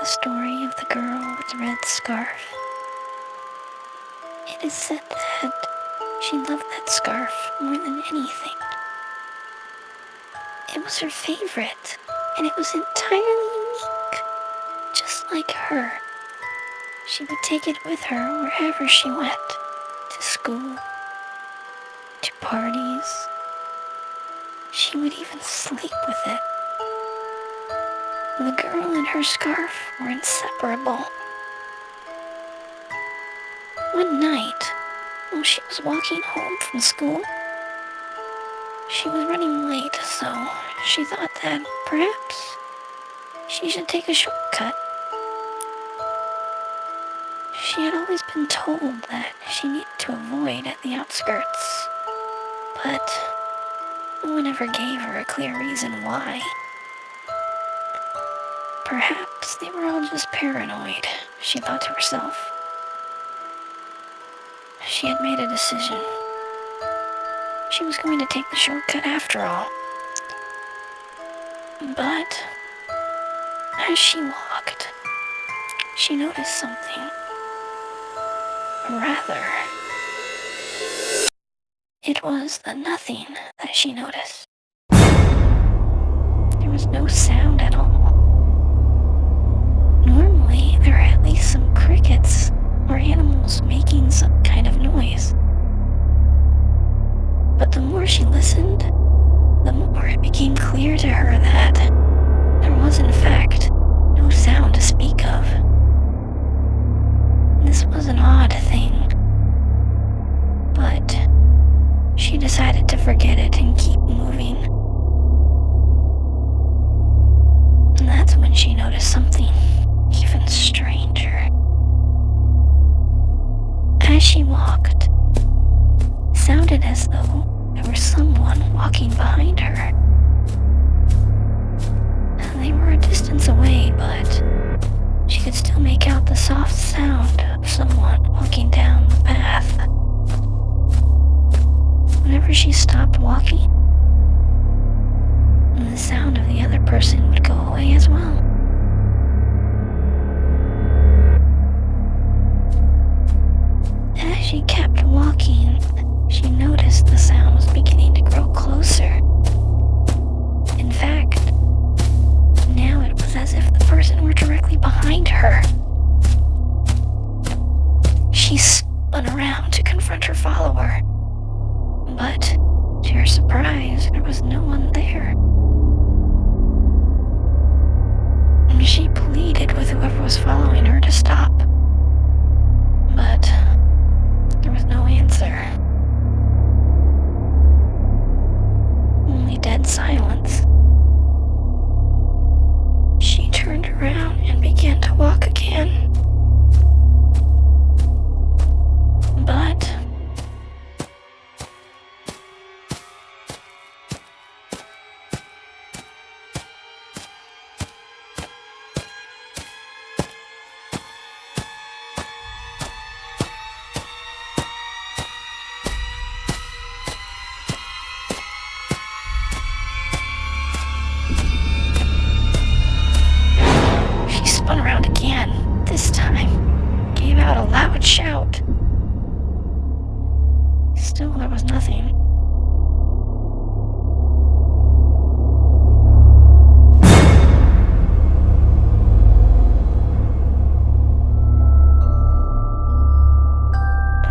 the story of the girl with the red scarf. It is said that she loved that scarf more than anything. It was her favorite, and it was entirely unique. Just like her, she would take it with her wherever she went. To school, to parties. She would even sleep with it. The girl and her scarf were inseparable. One night, while she was walking home from school, she was running late, so she thought that perhaps she should take a shortcut. She had always been told that she needed to avoid at the outskirts, but no one ever gave her a clear reason why. Perhaps they were all just paranoid, she thought to herself. She had made a decision. She was going to take the shortcut after all. But as she walked, she noticed something. Rather, it was the nothing that she noticed. There was no sound at all. Normally, there are at least some crickets or animals making some kind of noise. But the more she listened, the more it became clear to her that there was in fact no sound to speak of. This was an odd thing, but she decided to forget it and keep moving. And that's when she noticed something even stranger. As she walked, it sounded as though there was someone walking behind her. They were a distance away, but she could still make out the soft sound of someone walking down the path. Whenever she stopped walking, the sound of the other person would go away as well. As she kept walking, she noticed the sound was beginning to grow closer. In fact, now it was as if the person were directly behind her. She spun around to confront her follower, but to her surprise, there was no one there. She pleaded with whoever was following her to stop, but there was no answer. Only dead silence. She turned around and began to walk again. But she spun around again, this time gave out a loud shout. Still, there was nothing.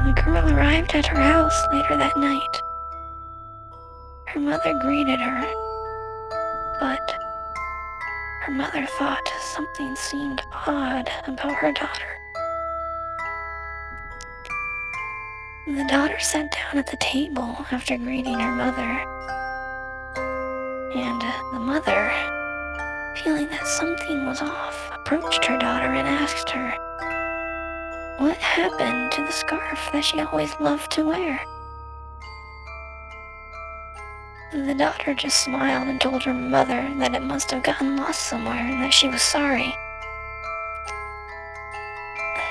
The girl arrived at her house later that night. Her mother greeted her, but her mother thought something seemed odd about her daughter. The daughter sat down at the table after greeting her mother, and the mother, feeling that something was off, approached her daughter and asked her what happened to the scarf that she always loved to wear. The daughter just smiled and told her mother that it must have gotten lost somewhere and that she was sorry.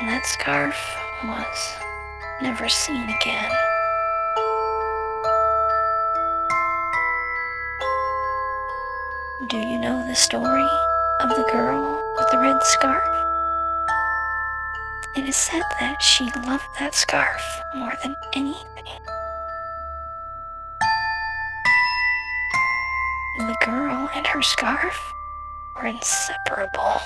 And that scarf was never seen again. Do you know the story of the girl with the red red scarf. It is said that she loved that scarf more than anything. The girl and her scarf were inseparable.